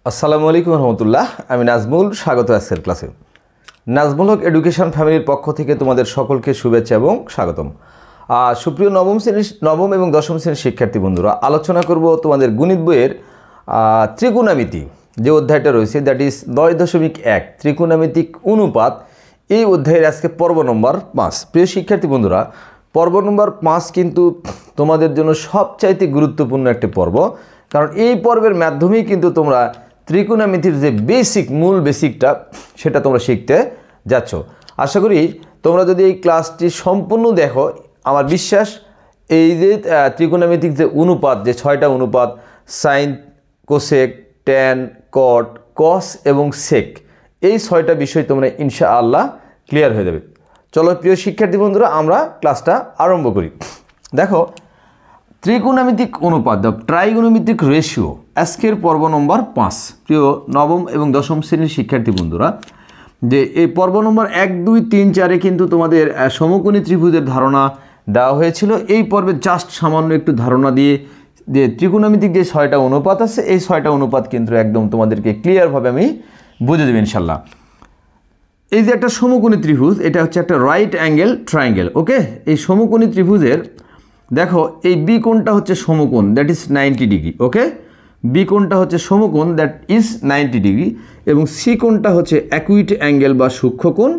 আসসালামু আলাইকুম রহমতুল্লাহ। আমি নাজমুল, স্বাগত আজকের ক্লাসে। নাজমুল হক এডুকেশন ফ্যামিলির পক্ষ থেকে তোমাদের সকলকে শুভেচ্ছা এবং স্বাগতম। সুপ্রিয় নবম এবং দশম শ্রেণীর শিক্ষার্থী বন্ধুরা, আলোচনা করব তোমাদের গণিত বইয়ের ত্রিকোণমিতি যে অধ্যায়টা রয়েছে, দ্যাট ইজ 9.1 ত্রিকোণমিতিক অনুপাত। এই অধ্যায়ের আজকে পর্ব নম্বর 5। প্রিয় শিক্ষার্থী বন্ধুরা, পর্ব নম্বর 5 কিন্তু তোমাদের জন্য সবচাইতে গুরুত্বপূর্ণ একটি পর্ব, কারণ এই পর্বের মাধ্যমেই কিন্তু তোমরা ত্রিকোণমিতির যে মূল বেসিকটা সেটা তোমরা শিখতে যাচ্ছ। আশা করি তোমরা যদি এই ক্লাসটি সম্পূর্ণ দেখো, আমার বিশ্বাস এই যে ত্রিকোণমিতিক যে অনুপাত, যে 6টা অনুপাত, সাইন, কোসেক, ট্যান, কট, কস এবং সেক, এই 6টা বিষয় তোমরা ইনশাআল্লাহ ক্লিয়ার হয়ে যাবে। চলো প্রিয় শিক্ষার্থী বন্ধুরা, আমরা ক্লাসটা আরম্ভ করি। দেখো, ত্রিকোণমিতিক অনুপাত, দ্য ট্রাইগোনোমেট্রিক রেশিও, আজকের পর্ব নম্বর 5। প্রিয় নবম এবং দশম শ্রেণীর শিক্ষার্থী বন্ধুরা, যে এই পর্ব নম্বর 1, 2, 3, 4-এ কিন্তু তোমাদের সমকোণী ত্রিভুজের ধারণা দেওয়া হয়েছিল। এই পর্বে জাস্ট সামান্য একটু ধারণা দিয়ে যে ত্রিকোণমিতিক যে 6টা অনুপাত আছে, এই 6টা অনুপাত কিন্তু একদম তোমাদেরকে ক্লিয়ারভাবে আমি বুঝে দেব ইনশাল্লাহ। এই যে একটা সমকোণী ত্রিভুজ, এটা হচ্ছে একটা রাইট অ্যাঙ্গেল ট্রায়াঙ্গেল। ওকে, এই সমকোণী ত্রিভুজের দেখো, এই বি কোণটা হচ্ছে সমকোণ, that is 90 degree. Okay, B কোণটা হচ্ছে সমকোণ, দ্যাট ইজ 90 ডিগ্রি, এবং সি কোণটা হচ্ছে অ্যাকুইট অ্যাঙ্গেল বা সূক্ষ্মকোণ।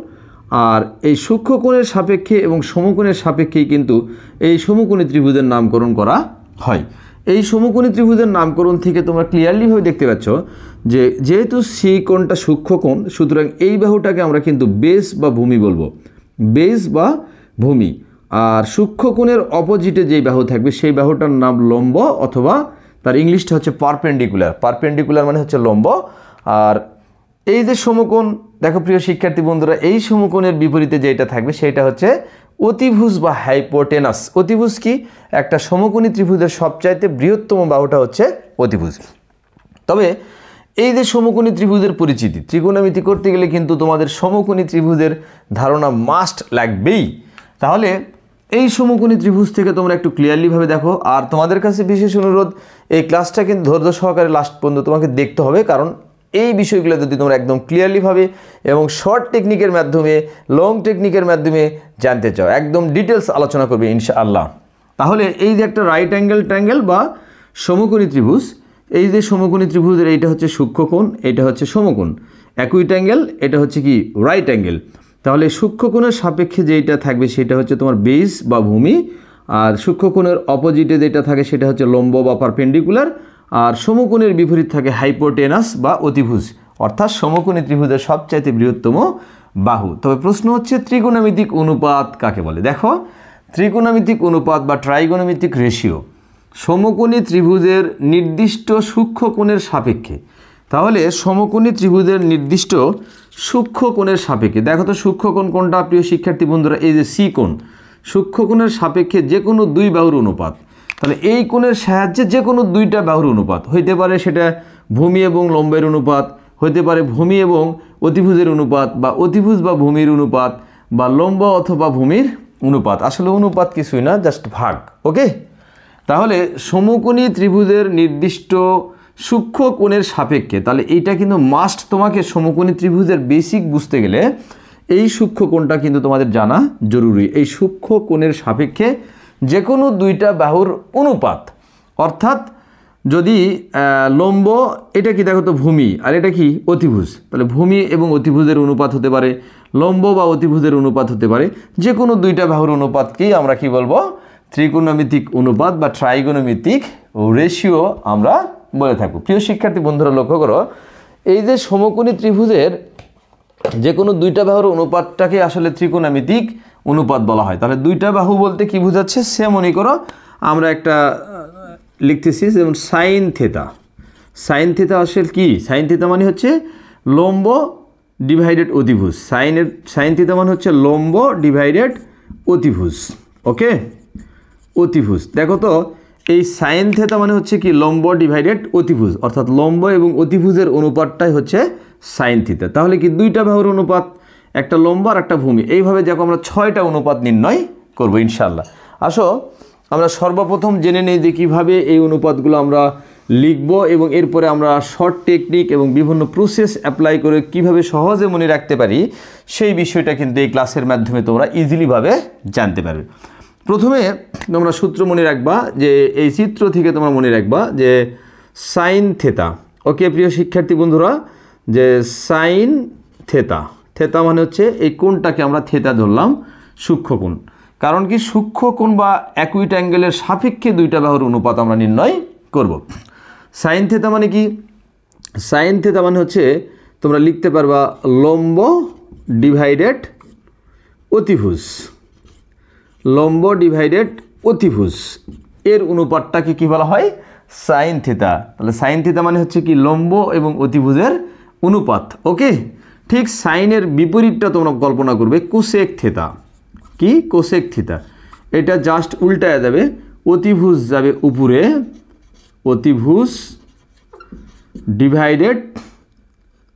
আর এই সূক্ষ্মকোণের সাপেক্ষে এবং সমকোণের সাপেক্ষেই কিন্তু এই সমকোণী ত্রিভুজের নামকরণ করা হয়। এই সমকোণী ত্রিভুজের নামকরণ থেকে তোমরা ক্লিয়ারলিভাবে দেখতে পাচ্ছ যে যেহেতু সি কোণটা সূক্ষ্মকোণ, সুতরাং এই বাহুটাকে আমরা কিন্তু বেস বা ভূমি বলবো, বেস বা ভূমি। আর সূক্ষ্মকোণের অপোজিটে যেই বাহু থাকবে সেই বাহুটার নাম লম্ব, অথবা তার ইংলিশটা হচ্ছে পারপেন্ডিকুলার। পারপেন্ডিকুলার মানে হচ্ছে লম্ব। আর এই যে সমকোণ, দেখো প্রিয় শিক্ষার্থী বন্ধুরা, এই সমকোণের বিপরীতে যেটা থাকবে সেটা হচ্ছে অতিভুজ বা হাইপোটেনাস। অতিভুজ কি? একটা সমকোণী ত্রিভুজের সবচাইতে বৃহত্তম বাহুটা হচ্ছে অতিভুজ। তবে এই যে সমকোণী ত্রিভুজের পরিচিতি, ত্রিকোণমিতি করতে গেলে কিন্তু তোমাদের সমকোণী ত্রিভুজের ধারণা মাস্ট লাগবেই। তাহলে এই সমকোণী ত্রিভুজ থেকে তোমরা একটু ক্লিয়ারলিভাবে দেখো। আর তোমাদের কাছে বিশেষ অনুরোধ, এই ক্লাসটা কিন্তু ধৈর্য সহকারে লাস্ট পর্যন্ত তোমাকে দেখতে হবে, কারণ এই বিষয়গুলো যদি তোমরা একদম ক্লিয়ারলিভাবে এবং শর্ট টেকনিকের মাধ্যমে, লং টেকনিকের মাধ্যমে জানতে চাও, একদম ডিটেলস আলোচনা করবে ইনশাআল্লাহ। তাহলে এই যে একটা রাইট অ্যাঙ্গেল ট্রায়াঙ্গেল বা সমকোণী ত্রিভুজ, এই যে সমকোণী ত্রিভুজের এইটা হচ্ছে সূক্ষ্মকোণ, এটা হচ্ছে সমকোণ। অ্যাকুইট অ্যাঙ্গেল, এটা হচ্ছে কি রাইট অ্যাঙ্গেল। তাহলে সূক্ষ্মকোণের সাপেক্ষে যেটা থাকবে সেটা হচ্ছে তোমার বেস বা ভূমি, আর সূক্ষ্মকোণের অপোজিটে যেটা থাকে সেটা হচ্ছে লম্ব বা পারপেন্ডিকুলার, আর সমকোণের বিপরীত থাকে হাইপোটেনাস বা অতিভুজ, অর্থাৎ সমকোণী ত্রিভুজের সবচাইতে বৃহত্তম বাহু। তবে প্রশ্ন হচ্ছে ত্রিকোণমিতিক অনুপাত কাকে বলে? দেখো, ত্রিকোণমিতিক অনুপাত বা ট্রাইগোনোমেট্রিক রেশিও সমকোণী ত্রিভুজের নির্দিষ্ট সূক্ষ্মকোণের সাপেক্ষে। তাহলে সমকোণী ত্রিভুজের নির্দিষ্ট সূক্ষ্মকোণের সাপেক্ষে, দেখো তো সূক্ষ্মকোণ কোনটা প্রিয় শিক্ষার্থী বন্ধুরা? এই যে সি কোণ, সূক্ষ্মকোণের সাপেক্ষে যে কোনো দুই বাহুর অনুপাত। তাহলে এই কোণের সাহায্যে যে কোনো দুইটা বাহুর অনুপাত হইতে পারে, সেটা ভূমি এবং লম্বের অনুপাত, হইতে পারে ভূমি এবং অতিভুজের অনুপাত, বা অতিভুজ বা ভূমির অনুপাত, বা লম্ব অথবা ভূমির অনুপাত। আসলে অনুপাত কিছুই না, জাস্ট ভাগ। ওকে, তাহলে সমকোণী ত্রিভুজের নির্দিষ্ট সূক্ষ্মকোণের সাপেক্ষে, তাহলে এইটা কিন্তু মাস্ট, তোমাকে সমকোণী ত্রিভুজের বেসিক বুঝতে গেলে এই সূক্ষ্মকোণটা কিন্তু তোমাদের জানা জরুরি। এই সূক্ষ্মকোণের সাপেক্ষে যে কোনো দুইটা বাহুর অনুপাত, অর্থাৎ যদি লম্ব, এটা কি দেখো তো ভূমি, আর এটা কি অতিভুজ, তাহলে ভূমি এবং অতিভুজের অনুপাত হতে পারে, লম্ব বা অতিভুজের অনুপাত হতে পারে, যে কোনো দুইটা বাহুর অনুপাতকেই আমরা কি বলবো? ত্রিকোণমিতিক অনুপাত বা ট্রাইগোনোমেট্রিক রেশিও আমরা বলে থাকবো। প্রিয় শিক্ষার্থী বন্ধুরা, লক্ষ্য করো, এই যে সমকোণী ত্রিভুজের যে কোনো দুইটা বাহুর অনুপাতটাকে আসলে ত্রিকোণমিতিক অনুপাত বলা হয়। তাহলে দুইটা বাহু বলতে কি বোঝাচ্ছে? সে মনে করো আমরা একটা লিখতেছি, যেমন সাইন থিটা। সাইন থিটা আসলে কি? সাইন থিটা মানে হচ্ছে লম্ব ডিভাইডেড অতিভুজ। সাইন থিটা মানে হচ্ছে লম্ব ডিভাইডেড অতিভুজ। ওকে, অতিভুজ। দেখো তো, এই সাইন থিটা মানে হচ্ছে কি? লম্ব ডিভাইডেড অতিভুজ, অর্থাৎ লম্ব এবং অতিভুজের অনুপাতটাই হচ্ছে সাইন থিটা। তাহলে কি দুইটা বাহুর অনুপাত, একটা লম্ব আর একটা ভূমি, এইভাবে দেখো আমরা 6টা অনুপাত নির্ণয় করবো ইনশাল্লাহ। আসো আমরা সর্বপ্রথম জেনে নেই যে কীভাবে এই অনুপাতগুলো আমরা লিখব এবং এরপরে আমরা শর্ট টেকনিক এবং বিভিন্ন প্রসেস অ্যাপ্লাই করে কিভাবে সহজে মনে রাখতে পারি সেই বিষয়টা কিন্তু এই ক্লাসের মাধ্যমে তোমরা ইজিলিভাবে জানতে পারবে। প্রথমে তোমরা সূত্র মনে রাখবা, যে এই চিত্র থেকে তোমরা মনে রাখবা যে সাইন থেটা। ওকে প্রিয় শিক্ষার্থী বন্ধুরা, যে সাইন থেটা, থেটা মানে হচ্ছে এই কোণটাকে আমরা থেটা ধরলাম সূক্ষ্মকোণ। কারণ কি সূক্ষ্মকোণ বা অ্যাকুইট অ্যাঙ্গেলের সাপেক্ষে দুইটা বাহুর অনুপাত আমরা নির্ণয় করব। সাইন থেটা মানে কি? সাইন থেটা মানে হচ্ছে তোমরা লিখতে পারবা লম্ব ডিভাইডেড অতিভুজ, লম্ব ডিভাইডেড অতিভুজ এর অনুপাতটাকে কি বলা হয়? Sine theta. তাহলে সাইন থিটা মানে হচ্ছে কি লম্ব এবং অতিভুজের অনুপাত। ওকে, ঠিক সাইনের বিপরীতটা তোমরা কল্পনা করবে কোসেক থিটা। কি? Cosec theta. এটা জাস্ট উল্টায় যাবে, অতিভুজ যাবে উপরে, অতিভুজ ডিভাইডেড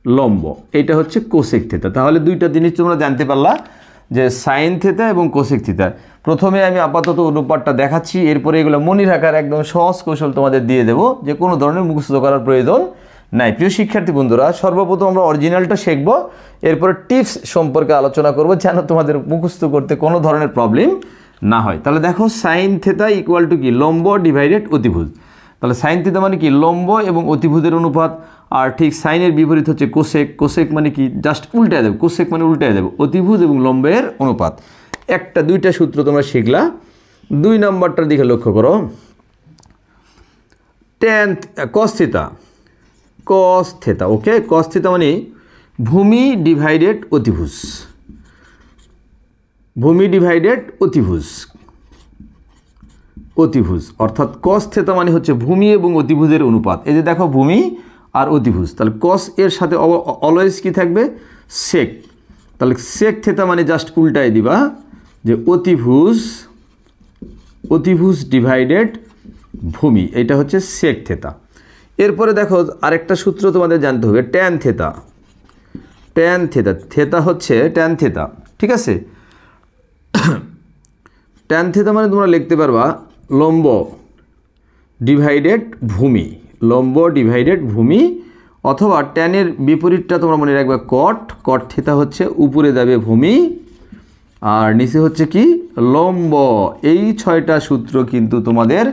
লম্ব, এটা হচ্ছে কোসেক থিটা। তাহলে দুইটা জিনিস তোমরা জানতে পারলা যে সাইন থিটা এবং কোসেক থিটা। প্রথমে আমি আপাতত অনুপাতটা দেখাচ্ছি, এরপরে এগুলো মনে রাখার একদম সহজ কৌশল তোমাদের দিয়ে দেবো, যে কোনো ধরনের মুখস্থ করার প্রয়োজন নাই। প্রিয় শিক্ষার্থী বন্ধুরা, সর্বপ্রথম আমরা অরিজিনালটা শিখবো, এরপরে টিপস সম্পর্কে আলোচনা করব যেন তোমাদের মুখস্থ করতে কোনো ধরনের প্রবলেম না হয়। তাহলে দেখো সাইন থিটা ইকুয়াল টু কি? লম্ব ডিভাইডেড অতিভুজ। তাহলে সাইন থিটা মানে কি? লম্ব এবং অতিভুজের অনুপাত। আর ঠিক সাইনের বিপরীত হচ্ছে কোসেক। কোসেক মানে কি? জাস্ট উল্টায় দেবে, কোসেক মানে উল্টায় দেবে, অতিভুজ এবং লম্বের অনুপাত। দুইটা সূত্র তোমরা শিখলা। 2 নম্বরটার দিকে লক্ষ্য করো, tan cos theta, cos theta. Okay, cos theta মানে ভূমি ডিভাইডেড অতিভুজ, ভূমি ডিভাইডেড অতিভুজ, অতিভুজ অর্থাৎ কস থিটা মানে হচ্ছে ভূমি এবং অতিভুজের অনুপাত। এই যে দেখো ভূমি আর অতিভুজ, তাহলে কস এর সাথে অলওয়েজ কি থাকবে? সেক। তাহলে সেক থিটা মানে জাস্ট উল্টায় দিবা, যে অতিভুজ, অতিভুজ ডিভাইডেড ভূমি, এটা হচ্ছে সেক থিটা। এরপরে দেখো আরেকটা সূত্র তোমাদের জানতে হবে, tan theta. Tan theta, theta হচ্ছে ট্যান থিটা, ঠিক আছে? ট্যান থিটা মানে তোমরা লিখতে পারবা লম্ব ডিভাইডেড ভূমি, লম্ব ডিভাইডেড ভূমি, অথবা ট্যানের বিপরীতটা তোমরা মনে রাখবে কট। কট থিটা হচ্ছে উপরে যাবে ভূমি আর নিচে হচ্ছে কি? লম্ব। এই 6টা সূত্র কিন্তু তোমাদের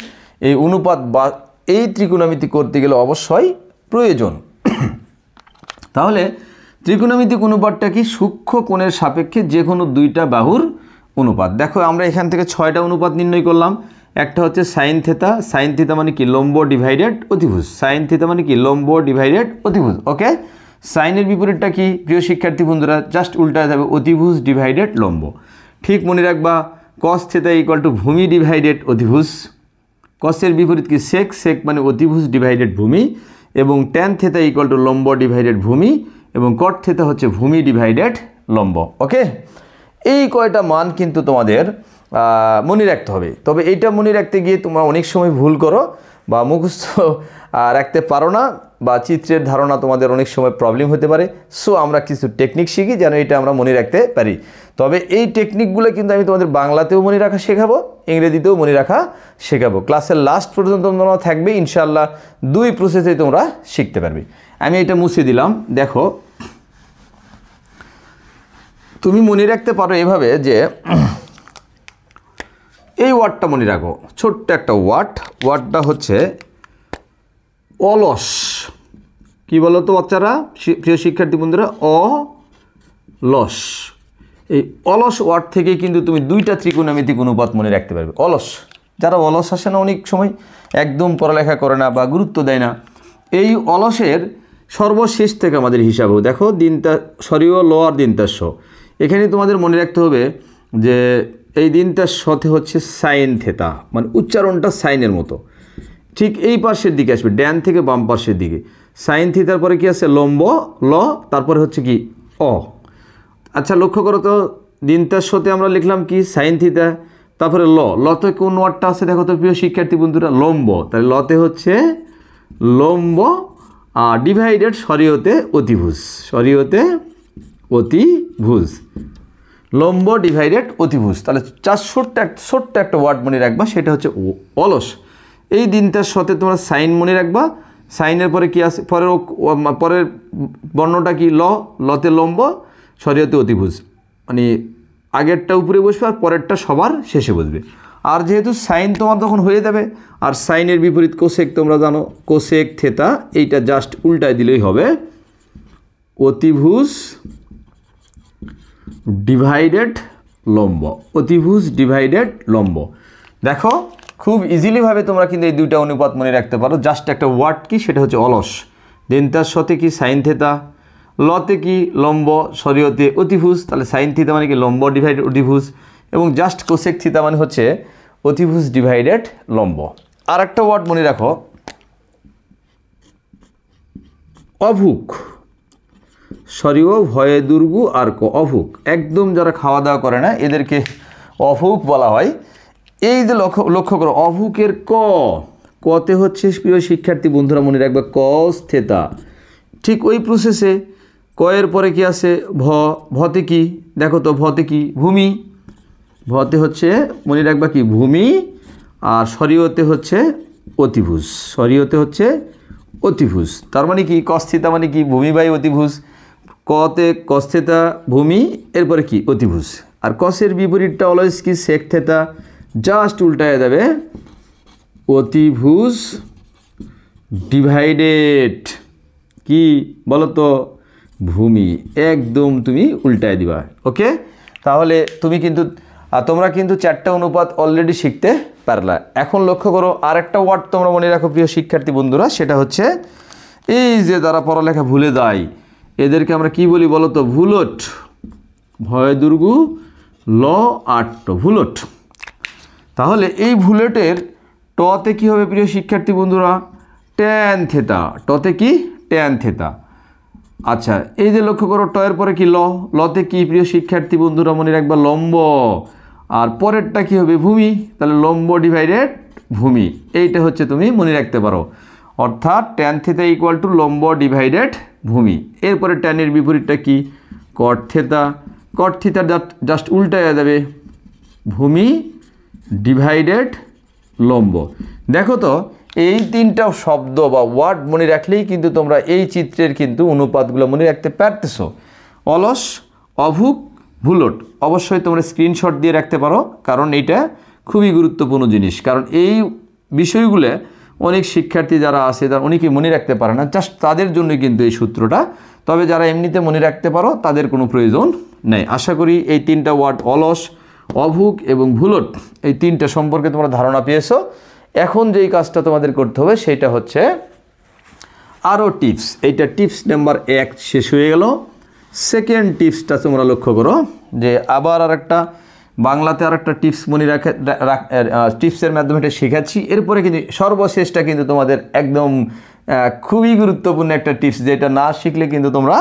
এই অনুপাত বা এই ত্রিকোণমিতি করতে গেলে অবশ্যই প্রয়োজন। তাহলে ত্রিকোণমিতিক অনুপাতটা কি? সূক্ষ্ম কোণের সাপেক্ষে যে কোনো দুইটা বাহুর অনুপাত। দেখো আমরা এখান থেকে 6টা অনুপাত নির্ণয় করলাম। একটা হচ্ছে সাইন থিটা, সাইন থিটা মানে কি? লম্ব ডিভাইডেড অতিভুজ, সাইন থিটা মানে কি? লম্ব ডিভাইডেড অতিভুজ। ওকে, সাইনের বিপরীতটা কি প্রিয় শিক্ষার্থী বন্ধুরা? জাস্ট উল্টায় যাবে, অতিভুজ ডিভাইডেড লম্ব। ঠিক মনে রাখবা কস থিটা ইকুয়াল টু ভূমি ডিভাইডেড অতিভুজ। কসের বিপরীত কি? সেক, সেক মানে অতিভুজ ডিভাইডেড ভূমি, এবং ট্যান থিটা ইকুয়াল টু লম্ব ডিভাইডেড ভূমি, এবং কট থিটা হচ্ছে ভূমি ডিভাইডেড লম্ব। ওকে, এই কয়টা মান কিন্তু তোমাদের মনে রাখতে হবে। তবে এইটা মনে রাখতে গিয়ে তোমরা অনেক সময় ভুল করো বা মুখস্থ রাখতে পারো না, বা চিত্রের ধারণা তোমাদের অনেক সময় প্রবলেম হতে পারে। সো আমরা কিছু টেকনিক শিখি যেন এটা আমরা মনে রাখতে পারি। তবে এই টেকনিকগুলো কিন্তু আমি তোমাদের বাংলাতেও মনে রাখা শেখাবো, ইংরেজিতেও মনে রাখা শেখাবো। ক্লাসের লাস্ট পর্যন্ত তোমরা থাকবে, ইনশাআল্লাহ 2 প্রসেসেই তোমরা শিখতে পারবে। আমি এটা মুছে দিলাম। দেখো তুমি মনে রাখতে পারো এভাবে, যে এই ওয়ার্ডটা মনে রাখো, ছোট্ট একটা ওয়ার্ড। ওয়ার্ডটা হচ্ছে অলস। কি বলো তো বাচ্চারা, প্রিয় শিক্ষার্থী বন্ধুরা? অলস। এই অলস ওয়ার্ড থেকে কিন্তু তুমি 2টা ত্রিকোণমিতিক অনুপাত মনে রাখতে পারবে। অলস, যারা অলস আসে না, অনেক সময় একদম পড়ালেখা করে না বা গুরুত্ব দেয় না, এই অলসের সর্বশেষ থেকে আমাদের হিসাব হবে। দেখো দিনটা সরিও ল আর দিনটার শ, এখানে তোমাদের মনে রাখতে হবে যে এই দিনটার সাথে হচ্ছে সাইন থিটা, মানে উচ্চারণটা সাইনের মতো। ঠিক এই পাশের দিকে আসবে, ডান থেকে বাম পাশের দিকে। সাইন থিটার পরে কি আছে? লম্ব, ল, তারপরে হচ্ছে কি? অ। আচ্ছা লক্ষ্য করো তো, দিনটার সাথে আমরা লিখলাম কি? সাইন থিটা, তারপরে ল। লতে কোন ওয়ার্ডটা আছে দেখো তো প্রিয় শিক্ষার্থী বন্ধুরা? লম্ব। তাহলে লতে হচ্ছে লম্ব, আর ডিভাইডেড সরিয়তে অতিভুজ, সরিয়তে অতিভুজ, লম্ব ডিভাইডেড অতিভুজ। তাহলে ছোট্ট একটা ওয়ার্ড মনে রাখবা, সেটা হচ্ছে অলস। এই দিনটার সাথে তোমরা সাইন মনে রাখবা। সাইনের পরে কি আছে, পরের বর্ণটা কি ল, লতে লম্ব, শরীয়তে অতিভুজ, মানে আগেরটা উপরে বসবে আর পরেরটা সবার শেষে বসবে। আর যেহেতু সাইন তোমার তখন হয়ে যাবে, আর সাইনের বিপরীত কোসেক তোমরা জানো, কোসেক থেতা, এইটা জাস্ট উল্টায় দিলেই হবে অতিভুজ ডিভাইডেড লম্ব, অতিভুজ ডিভাইডেড লম্ব। দেখো খুব ইজিলিভাবে তোমরা কিন্তু এই দুইটা অনুপাত মনে রাখতে পারো। জাস্ট একটা ওয়ার্ড কি, সেটা হচ্ছে অলস। দেন তার সাথে কি সাইন থেতা, লতে কি লম্ব, শরীয়তে অতিভুজ, তাহলে সাইন থিতা মানে কি লম্ব ডিভাইডেড অতিভুজ, এবং জাস্ট কোসেক থিতা মানে হচ্ছে অতিভুজ ডিভাইডেড লম্ব। আর একটা ওয়ার্ড মনে রাখো, অভুক, সরিও ভয়ে দুর্গু আর ক, অভুক, একদম যারা খাওয়া দাওয়া করে না এদেরকে অভুক বলা হয়। এই যে লক্ষ্য করো, অভুকের ক, কতে হচ্ছে প্রিয় শিক্ষার্থী বন্ধুরা মনে রাখবে কস থেতা। ঠিক ওই প্রসেসে কয়ের পরে কি আছে ভ, ভতে কি দেখো তো, ভতে কি ভূমি, ভতে হচ্ছে মনে রাখবা কি ভূমি, আর শরীয়তে হচ্ছে অতিভুজ, শরীয়তে হচ্ছে অতিভুজ। তার মানে কি কস থিতা মানে কি ভূমি বাই অতিভুজ, কতে কস থিতা ভূমি, এরপরে কি অতিভুজ। আর কসের বিপরীতটা অলওয়েজ কি সেক থিতা, জাস্ট উল্টায় যাবে অতিভুজ ডিভাইডেড কি বলো তো ভূমি, একদম তুমি উল্টায় দিবা। ওকে, তাহলে তুমি কিন্তু তোমরা কিন্তু 4টা অনুপাত অলরেডি শিখতে পারলা। এখন লক্ষ্য করো আরেকটা ওয়ার্ড তোমরা মনে রাখো প্রিয় শিক্ষার্থী বন্ধুরা, সেটা হচ্ছে এই যে যারা পড়ালেখা ভুলে যায় এদেরকে আমরা কি বলি বলো তো, ভুলট, ভয় দুর্গু ল আট্ট, ভুলট। তাহলে এই ভুলটের টতে কি হবে প্রিয় শিক্ষার্থী বন্ধুরা, ট্যান থেতা, টতে কি ট্যান থেতা। আচ্ছা এই যে লক্ষ্য করো টয়ের পরে কি ল, লতে কি প্রিয় শিক্ষার্থী বন্ধুরা মনে রাখবা লম্ব, আর পরেরটা কি হবে ভূমি, তাহলে লম্ব ডিভাইডেড ভূমি, এইটা হচ্ছে তুমি মনে রাখতে পারো। অর্থাৎ ট্যান থিতা ইকুয়াল টু লম্ব ডিভাইডেড ভূমি। এরপরে ট্যানের বিপরীতটা কি কট থিতা, কট থিতা জাস্ট উল্টায় যাবে ভূমি ডিভাইডেড লম্ব। দেখো তো এই 3টা শব্দ বা ওয়ার্ড মনে রাখলেই কিন্তু তোমরা এই চিত্রের কিন্তু অনুপাতগুলো মনে রাখতে পারতেছো। অলস, অভুক, ভুলট অবশ্যই তোমরা স্ক্রিনশট দিয়ে রাখতে পারো, কারণ এটা খুবই গুরুত্বপূর্ণ জিনিস। কারণ এই বিষয়গুলো অনেক শিক্ষার্থী যারা আছে তারা অনেকেই মনে রাখতে পারে না, জাস্ট তাদের জন্য কিন্তু এই সূত্রটা। তবে যারা এমনিতে মনে রাখতে পারো তাদের কোনো প্রয়োজন নেই। আশা করি এই 3টা ওয়ার্ড অলস, অভুক এবং ভুলট এই 3টা সম্পর্কে তোমরা ধারণা পেয়েছো। এখন যেই কাজটা তোমাদের করতে হবে সেটা হচ্ছে আরও টিপস। এইটা টিপস নাম্বার 1 শেষ হয়ে গেল। সেকেন্ড টিপসটা তোমরা লক্ষ্য করো যে আবার আরেকটা বাংলাতে আরেকটা টিপস মনে টিপসের মাধ্যমে এটা শেখাচ্ছি। এরপরে কিন্তু সর্বশেষটা কিন্তু তোমাদের একদম খুবই গুরুত্বপূর্ণ একটা টিপস, যেটা না শিখলে কিন্তু তোমরা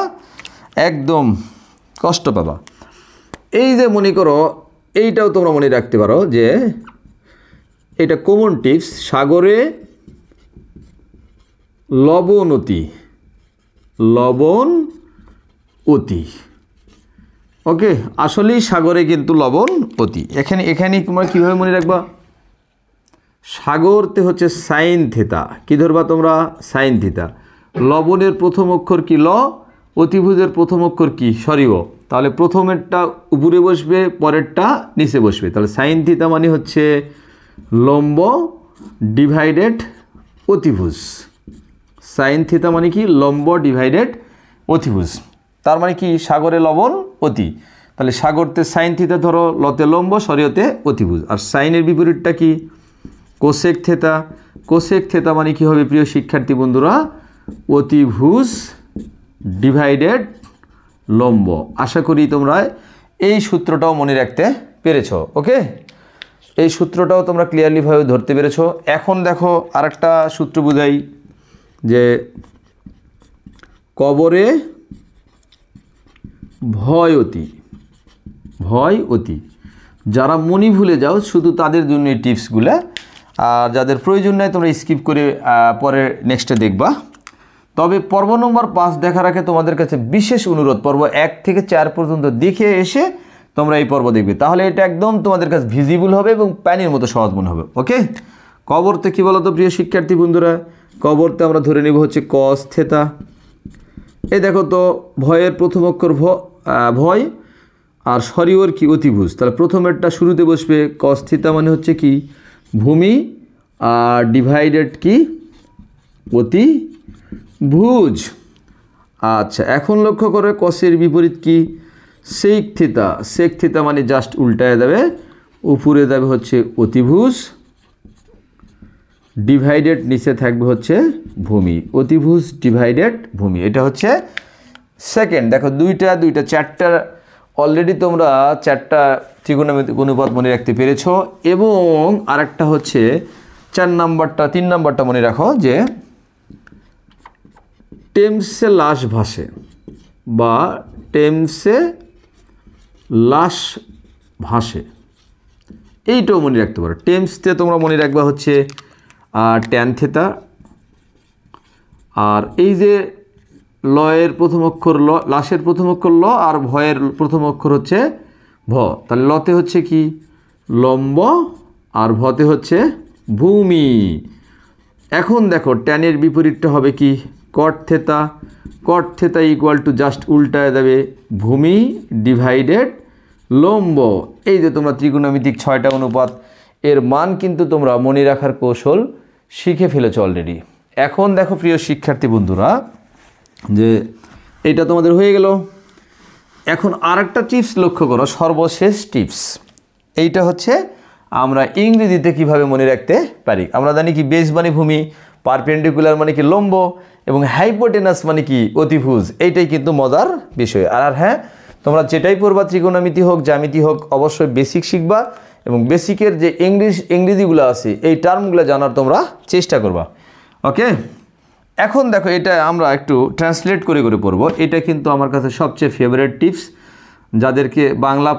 একদম কষ্ট পাবা। এই যে মনে করো এইটাও তোমরা মনে রাখতে পারো যে এটা কমন টিপস, সাগরে লবণ অতি, লবণ অতি। ওকে, আসলেই সাগরে কিন্তু লবণ অতি। এখানে তোমরা কীভাবে মনে রাখবা, সাগরতে হচ্ছে সাইন থিতা, কী ধরবা তোমরা সাইন থিতা, লবণের প্রথম অক্ষর কি ল, অতিভুজের প্রথম অক্ষর কি সরিও, তাহলে প্রথমেরটা উপরে বসবে পরেরটা নিচে বসবে, তাহলে সাইন থিতা মানে হচ্ছে লম্ব ডিভাইডেড অতিভুজ। সাইন থিতা মানে কি লম্ব ডিভাইডেড অতিভুজ। তার মানে কি সাগরে লবণ অতি, তাহলে সাগরতে সাইন থিতা ধরো, লতে লম্ব, শরীয়তে অতিভুজ। আর সাইনের বিপরীতটা কি কোসেক থিতা, কোসেক থিতা মানে কি হবে প্রিয় শিক্ষার্থী বন্ধুরা অতিভুজ ডিভাইডেড লম্ব। আশা করি তোমরা এই সূত্রটাও মনে রাখতে পেরেছো। ওকে, এই সূত্রটাও তোমরা ক্লিয়ারলিভাবে ধরতে পেরেছো। এখন দেখো আরেকটা সূত্র বুঝাই, যে কবরে ভয় অতি, ভয় অতি। যারা মনি ভুলে যাও শুধু তাদের জন্য এই টিপসগুলো, আর যাদের প্রয়োজন নেই তোমরা স্কিপ করে পরে নেক্সটে দেখবা। তবে পর্ব নম্বর 5 দেখার আগে তোমাদের কাছে বিশেষ অনুরোধ, পর্ব 1 থেকে 4 পর্যন্ত দেখে এসে তোমরা এই পর্ব দেখবে, তাহলে এটা একদম তোমাদের কাছে ভিজিবল হবে এবং প্যানের মতো সহজ মনে হবে। ওকে, কবরতে কি বলতো প্রিয় শিক্ষার্থী বন্ধুরা, কবরতে আমরা ধরে নেব হচ্ছে কস থেতা। এই দেখো তো ভয়ের প্রথম অক্ষর ভয় আর সরিওর কি অতিভুজ, তাহলে প্রথমেরটা শুরুতে বসবে কস থিতা মানে হচ্ছে কি ভূমি আর ডিভাইডেড কি অতিভুজ। আচ্ছা এখন লক্ষ্য করে কসের বিপরীত কি সেক থিতা, সেক থিতা মানে জাস্ট উল্টায় যাবে, উপরে যাবে হচ্ছে অতিভুজ, ডিভাইডেড নিচে থাকবে হচ্ছে ভূমি, অতিভুজ ডিভাইডেড ভূমি। এটা হচ্ছে সেকেন্ড। দেখো দুইটা চারটা অলরেডি তোমরা চারটা ত্রিকোণমিতিক অনুপাত মনে রাখতে পেরেছো। এবং আরেকটা হচ্ছে 3 নাম্বারটা মনে রাখো যে টেমসে লাশ ভাসে বা টেমসে লাশ ভাসে, এইটাও মনে রাখতে পারো। টেমসতে তোমরা মনে রাখবা হচ্ছে ট্যান থেতা, আর এই যে লয়ের প্রথম অক্ষর ল, লাশের প্রথম অক্ষর ল আর ভয়ের প্রথম অক্ষর হচ্ছে ভ, তাহলে লতে হচ্ছে কি লম্ব আর ভতে হচ্ছে ভূমি। এখন দেখো ট্যানের বিপরীতটা হবে কি cot theta, cot theta equal to just উল্টায় যাবে ভূমি ডিভাইডেড লম্ব। এই যে তোমরা ত্রিকোণমিতিক 6টা অনুপাত এর মান কিন্তু তোমরা মনে রাখার কৌশল শিখে ফেলেছো অলরেডি। এখন দেখো প্রিয় শিক্ষার্থী বন্ধুরা যে এটা তোমাদের হয়ে গেল। এখন আরেকটা টিপস লক্ষ্য করো, সর্বশেষ টিপস। এইটা হচ্ছে আমরা ইংরেজিতে কিভাবে মনে রাখতে পারি। আমরা জানি কি বেস মানে ভূমি, পারপেন্ডিকুলার মানে কি লম্ব এবং হাইপোটেনাস মানে কি অতিভুজ। এইটাই কিন্তু মজার বিষয়। আর হ্যাঁ, তোমরা যেটাই পড়বা ত্রিকোণমিতি হোক জ্যামিতি হোক অবশ্যই বেসিক শিখবা এবং বেসিকের যে ইংরেজিগুলো আছে এই টার্মগুলো জানার তোমরা চেষ্টা করবা। ওকে, এখন দেখো এটা আমরা একটু ট্রান্সলেট করে পড়বো। এটা কিন্তু আমার কাছে সবচেয়ে ফেভারিট টিপস, যাদেরকে বাংলা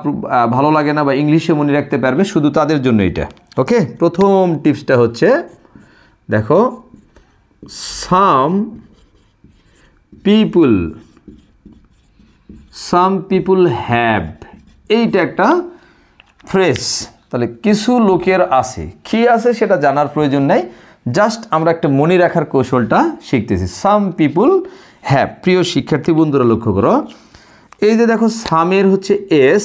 ভালো লাগে না বা ইংলিশে মনে রাখতে পারবে শুধু তাদের জন্য এটা। ওকে, প্রথম টিপসটা হচ্ছে দেখো সাম পিপুল হ্যাভ, এইটা একটা ফ্রেজ। তাহলে কিছু লোকের আছে, কি আছে সেটা জানার প্রয়োজন নেই, জাস্ট আমরা একটা মনে রাখার কৌশলটা শিখতেছি। সাম পিপুল হ্যাভ। প্রিয় শিক্ষার্থী বন্ধুরা লক্ষ্য করো, এই যে দেখো সামের হচ্ছে এস,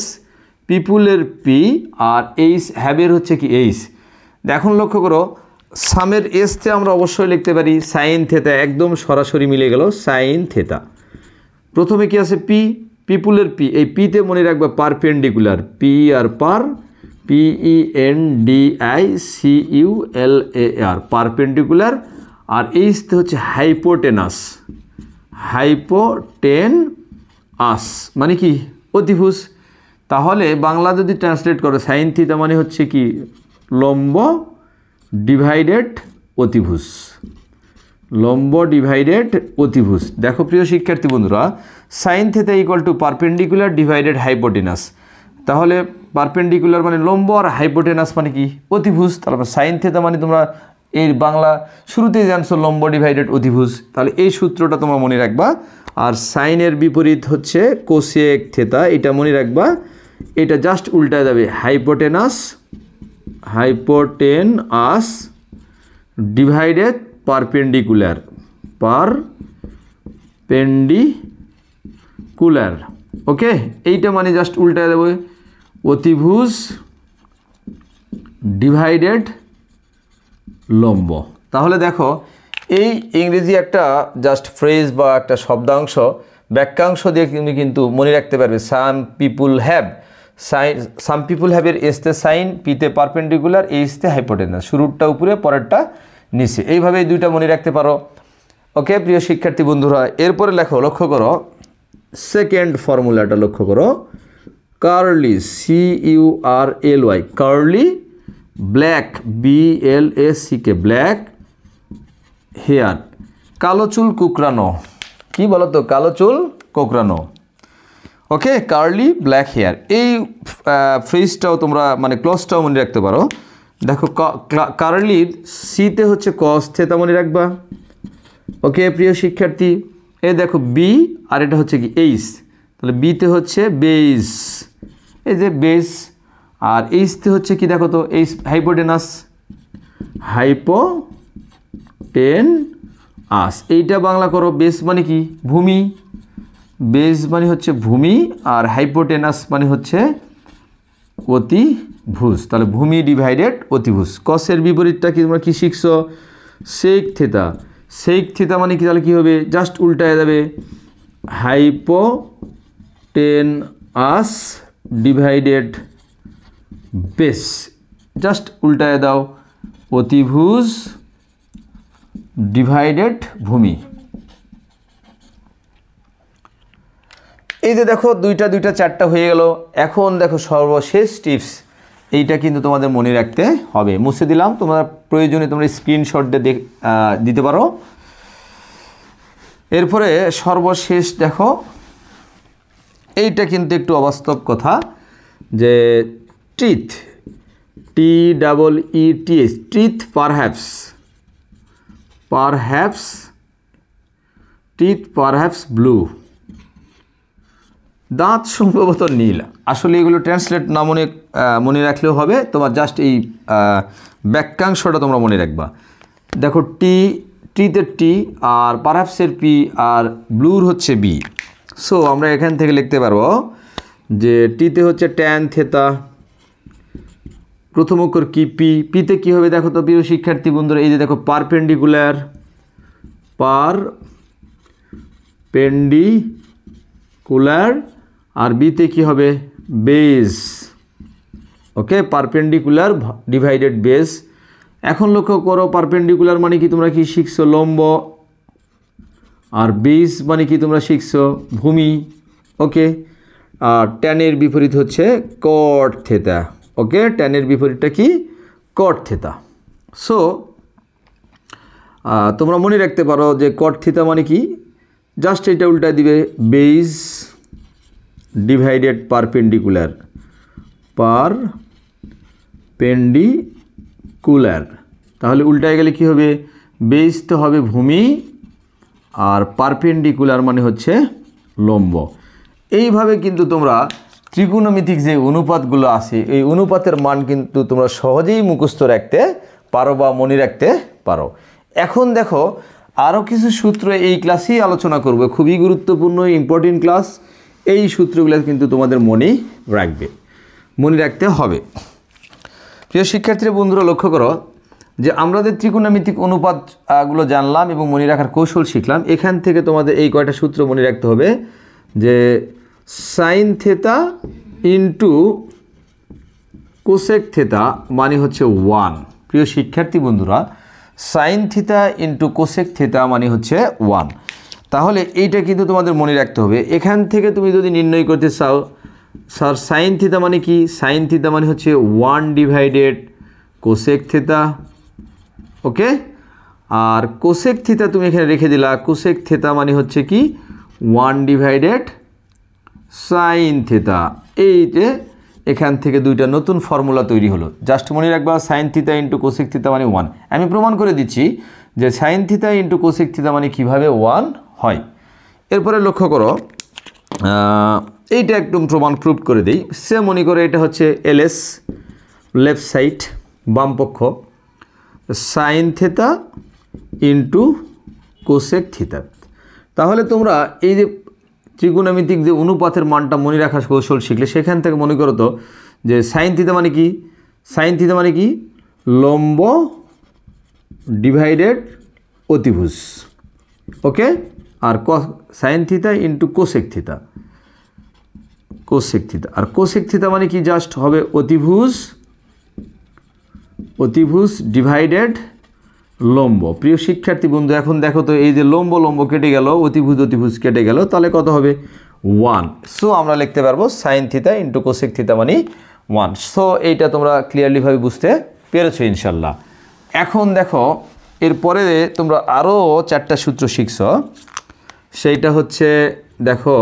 পিপুলের পি আর এইস, হ্যাভের হচ্ছে কি এইস। এখন লক্ষ্য করো সামের এসতে আমরা অবশ্যই লিখতে পারি সাইন থেতা, একদম সরাসরি মিলে গেল সাইন থেতা। প্রথমে কি আছে পি, পিপুলের পি, এই পিতে মনে রাখবে পারপেন্ডিকুলার, পি আর পার, PENDICULAR পারপেন্ডিকুলার, আর এইসতে হচ্ছে হাইপোটেনাস মানে কি অতিভুজ। তাহলে বাংলা যদি ট্রান্সলেট করো সাইন থিতা মানে হচ্ছে কি লম্ব ডিভাইডেড অতিভুজ, লম্ব ডিভাইডেড অতিভুজ। দেখো প্রিয় শিক্ষার্থী বন্ধুরা, sine theta equal to perpendicular divided hypotenuse. তাহলে পারপেন্ডিকুলার মানে লম্ব আর হাইপোটেনাস মানে কি অতিভুজ। তারপর সাইন থিতা মানে তোমরা এই বাংলা শুরুতেই জানছো লম্ব ডিভাইডেড অতিভুজ, তাহলে এই সূত্রটা তোমরা মনে রাখবা। আর সাইনের বিপরীত হচ্ছে কোসেক থিতা, এটা মনে রাখবা, এটা জাস্ট উল্টায় যাবে হাইপোটেনাস ডিভাইডেড পারপেন্ডিকুলার। ওকে, এইটা মানে জাস্ট উল্টায় দেবো অতিভুজ ডিভাইডেড লম্ব। তাহলে দেখো এই ইংরেজি একটা জাস্ট ফ্রেজ বা একটা শব্দাংশ বাক্যাংশ দিয়ে তুমি কিন্তু মনে রাখতে পারবে। Some people have, some people হ্যাভের এসতে সাইন, পিতে পারপেন্ডিকুলার, এইসতে হাইপোটেনাস, শুরুরটা উপরে পরেরটা নিচে, এইভাবে দুইটা মনে রাখতে পারো। ওকে প্রিয় শিক্ষার্থী বন্ধুরা, এরপরে লক্ষ্য করো সেকেন্ড ফর্মুলাটা লক্ষ্য করো, curly CURLY, curly black BLACK, black hair, কালো চুল কুকরানো। কি বলতো কালো চুল কোকড়ানো। ওকে, কার্লি ব্ল্যাক হেয়ার, এই ফ্রেজটাও তোমরা মানে ক্লজটাও মনে রাখতে পারো। দেখো কার্লির সিতে হচ্ছে কস থেতা মনে রাখবা। ওকে প্রিয় শিক্ষার্থী, এই দেখো বি আর এটা হচ্ছে কি এইস, তাহলে বিতে হচ্ছে বেস, এই যে বেস, আর এইসতে হচ্ছে কি দেখো তো এইস হাইপোটেনাস। হাইপোটেনাস। এইটা বাংলা করো, বেস মানে কি ভূমি, বেস মানে হচ্ছে ভূমি, আর হাইপোটেনাস মানে হচ্ছে অতিভুজ। তাহলে ভূমি ডিভাইডেড অতিভুজ। কসের বিপরীতটা কি তোমরা কি শিখছো? সেক থিতা। সেক থিতা মানে কি, তাহলে কী হবে? জাস্ট উল্টায় যাবে, হাইপোটেনাস ডিভাইডেড বেস, জাস্ট উল্টায় দাও, অতিভুজ ডিভাইডেড ভূমি। এই যে দেখো দুইটা চারটা হয়ে গেল। এখন দেখো সর্বশেষ টিপস, এইটা কিন্তু তোমাদের মনে রাখতে হবে। মুছে দিলাম, তোমরা প্রয়োজনে তোমরা স্ক্রিনশট দিয়ে দিতে পারো। এরপরে সর্বশেষ দেখো, এইটা কিন্তু একটু অবাস্তব কথা, যে ট্রিথ, TEETH, ট্রিথ পারহ্যাপস ব্লু, দাঁত সম্ভবত নীল। আসলে এগুলো ট্রান্সলেট না মনে রাখলেও হবে, তোমার জাস্ট এই বাক্যাংশটা তোমরা মনে রাখবা। দেখো ট্রিথের টি, আর পারহ্যাপসের পি, আর ব্লুর হচ্ছে বি। সো আমরা এখান থেকে লিখতে পারবো যে টিতে হচ্ছে ট্যান থেতা, প্রথম অক্ষর কি পিতে কি হবে দেখো তো প্রিয় শিক্ষার্থী বন্ধুরা, এই যে দেখো পারপেন্ডিকুলার, আর বিতে কি হবে? বেস। ওকে, পারপেন্ডিকুলার ডিভাইডেড বেস। এখন লক্ষ্য করো, পারপেন্ডিকুলার মানে কি তোমরা কি শিখছো? লম্ব। আর বেস মানে কি তোমরা শিখছো? ভূমি। ওকে, আর ট্যানের বিপরীত হচ্ছে কট থেটা। ওকে, ট্যানের বিপরীতটা কি? কট থেটা। সো তোমরা মনে রাখতে পারো যে কট থিতা মানে কি, জাস্ট এটা উল্টায় দিবে, বেস ডিভাইডেড পারপেন্ডিকুলার। তাহলে উল্টায় গেলে কি হবে? বেস তো হবে ভূমি, আর পারপেন্ডিকুলার মানে হচ্ছে লম্ব। এইভাবে কিন্তু তোমরা ত্রিকোণমিতিক যে অনুপাতগুলো আছে, এই অনুপাতের মান কিন্তু তোমরা সহজেই মুখস্থ রাখতে পারো বা মনে রাখতে পারো। এখন দেখো আরও কিছু সূত্র এই ক্লাসেই আলোচনা করব, খুবই গুরুত্বপূর্ণ ইম্পর্টেন্ট ক্লাস। এই সূত্রগুলো কিন্তু তোমাদের মনে রাখতে হবে। প্রিয় শিক্ষার্থীরা বন্ধুরা লক্ষ্য করো যে আমাদের ত্রিকোণমিতিক অনুপাতগুলো জানলাম এবং মনে রাখার কৌশল শিখলাম। এখান থেকে তোমাদের এই কয়টা সূত্র মনে রাখতে হবে, যে sine theta into cosec theta মানে হচ্ছে 1। প্রিয় শিক্ষার্থী বন্ধুরা, sign theta into cosec theta মানে হচ্ছে 1। তাহলে এইটা কিন্তু তোমাদের মনে রাখতে হবে। এখান থেকে তুমি যদি নির্ণয় করতে চাও, স্যার সাইন থিতা মানে কি? সাইন থিতা মানে হচ্ছে 1 ডিভাইডেড কোসেক থিতা। ওকে, আর কোসেক থিতা তুমি এখানে রেখে দিলা, কোসেক থিতা মানে হচ্ছে কি? 1 ডিভাইডেড সাইন থিতা। এই যে এখান থেকে দুইটা নতুন ফর্মুলা তৈরি হলো, জাস্ট মনে রাখবা sign theta into cosec theta মানে 1। আমি প্রমাণ করে দিচ্ছি যে sign theta into cosec theta মানে কীভাবে 1 হয়। এরপরে লক্ষ্য করো, এইটা একদম প্রুফ করে দিই। সে মনে করে এটা হচ্ছে LS, লেফট সাইড বাম পক্ষ, সাইন থিতা ইন্টু কোসেক থিতা। তাহলে তোমরা এই যে ত্রিকোণমিতিক যে অনুপাতের মানটা মনে রাখার কৌশল শিখলে, সেখান থেকে মনে করো তো যে সাইন থিতা মানে কি? সাইন থিতা মানে কি? লম্ব ডিভাইডেড অতিভুজ। ওকে, আর sine theta into cosec theta, আর কোসেক থিতা মানে কি? জাস্ট হবে অতিভুজ ডিভাইডেড লম্ব। প্রিয় শিক্ষার্থী বন্ধু, এখন দেখো তো এই যে লম্ব কেটে গেল, অতিভুজ কেটে গেল, তাহলে কত হবে? 1। সো আমরা লিখতে পারবো sign theta into cosec theta মানে 1। সো এইটা তোমরা ক্লিয়ারলিভাবে বুঝতে পেরেছো ইনশাল্লাহ। এখন দেখো এরপরে তোমরা আরও 4টা সূত্র শিখছ। সেইটা হচ্ছে দেখো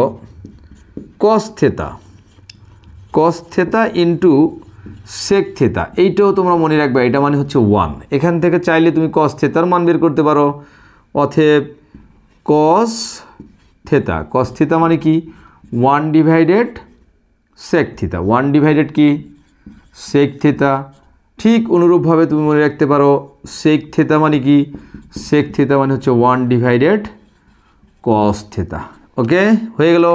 কস থেতা ইন্টু সেক থেটা। এইটাও তোমরা মনে রাখবে, এটা মানে হচ্ছে 1। এখান থেকে চাইলে তুমি কস থেতার মান বের করতে পারো। অতএব কস থেটা মানে কি? 1 ডিভাইডেড সেক থিতা, 1 ডিভাইডেড কি? সেক থিতা। ঠিক অনুরূপভাবে তুমি মনে রাখতে পারো সেক থিটা মানে কি, সেক থিটা মানে হচ্ছে 1 / cos থিটা। ওকে, হয়ে গেল।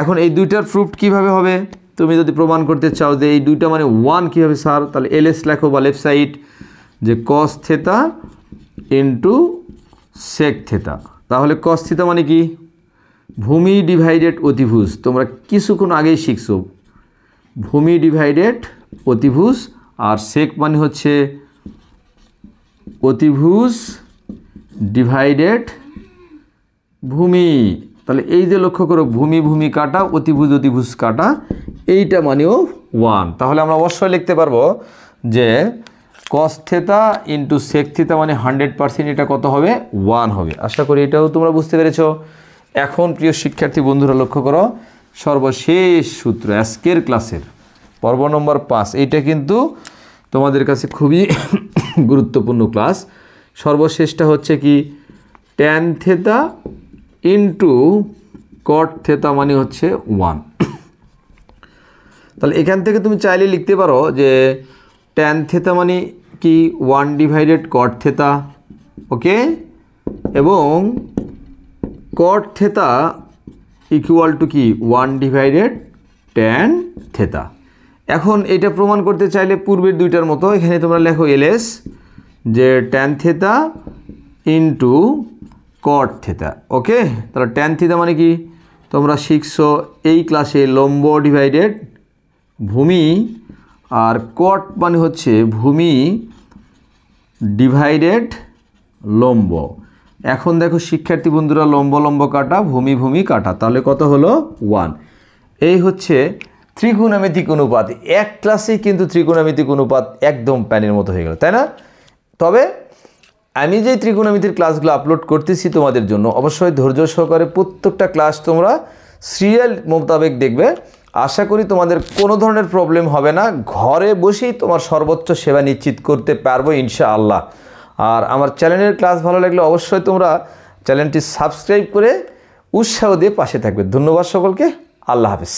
এখন এই দুইটার প্রুফ কিভাবে হবে, তুমি যদি প্রমাণ করতে চাও যে এই দুইটা মানে 1 কীভাবে স্যার, তাহলে এলএস লেখো বা লেফট সাইড যে cos theta into sec theta. তাহলে cos থিটা মানে কি, ভূমি ডিভাইডেড অতিভুজ, তোমরা কিছুক্ষণ আগেই শিখছো ভূমি ডিভাইডেড অতিভুজ, আর সেক মানে হচ্ছে অতিভুজ ডিভাইডেড ভূমি। তাহলে এই যে লক্ষ্য করো ভূমি ভূমি কাটা, অতিভুজ অতিভুজ কাটা, এইটা মানেও 1। তাহলে আমরা অবশ্যই লিখতে পারবো যে cos theta into sec theta মানে 100% এটা কত হবে, 1 হবে। আশা করি এটাও তোমরা বুঝতে পেরেছো। এখন প্রিয় শিক্ষার্থী বন্ধুরা লক্ষ্য করো, সর্বশেষ সূত্র আজকের ক্লাসের পর্ব নম্বর 5, এইটা কিন্তু তোমাদের কাছে খুবই গুরুত্বপূর্ণ ক্লাস। সর্বশেষটা হচ্ছে কি, tan theta into cot theta মানে হচ্ছে 1। তাহলে এখান থেকে তুমি চাইলে লিখতে পারো যে tan থিটা মানে কি 1 / cot থিটা, ওকে, এবং cot থিটা ইকুয়াল টু কি 1 / tan থিটা। এখন এটা প্রমাণ করতে চাইলে পূর্বের দুইটার মতো এখানে তোমরা লেখো এলএস যে tan theta into cot theta. Okay, তাহলে tan থিটা মানে কি, তোমরা শিখছো এই ক্লাসে লম্ব ডিভাইডেড ভূমি, আর cot মানে হচ্ছে ভূমি ডিভাইডেড লম্ব। এখন দেখো শিক্ষার্থী বন্ধুরা, লম্ব লম্ব কাটা, ভূমি ভূমি কাটা, তাহলে কত হলো 1। এই হচ্ছে ত্রিকোণমিতিক অনুপাত। এক ক্লাসেই কিন্তু ত্রিকোণমিতিক অনুপাত একদম প্যানের মতো হয়ে গেল, তাই না? তবে আমি যে ত্রিকোণমিতির ক্লাসগুলো আপলোড করতেছি তোমাদের জন্য, অবশ্যই ধৈর্য সহকারে প্রত্যেকটা ক্লাস তোমরা সিরিয়াল মোতাবেক দেখবে। আশা করি তোমাদের কোনো ধরনের প্রবলেম হবে না, ঘরে বসেই তোমার সর্বোচ্চ সেবা নিশ্চিত করতে পারবো ইনশাআল্লাহ। আর আমার চ্যানেলের ক্লাস ভালো লাগলে অবশ্যই তোমরা চ্যানেলটি সাবস্ক্রাইব করে উৎসাহ দিয়ে পাশে থাকবে। ধন্যবাদ সকলকে, আল্লাহ হাফেজ।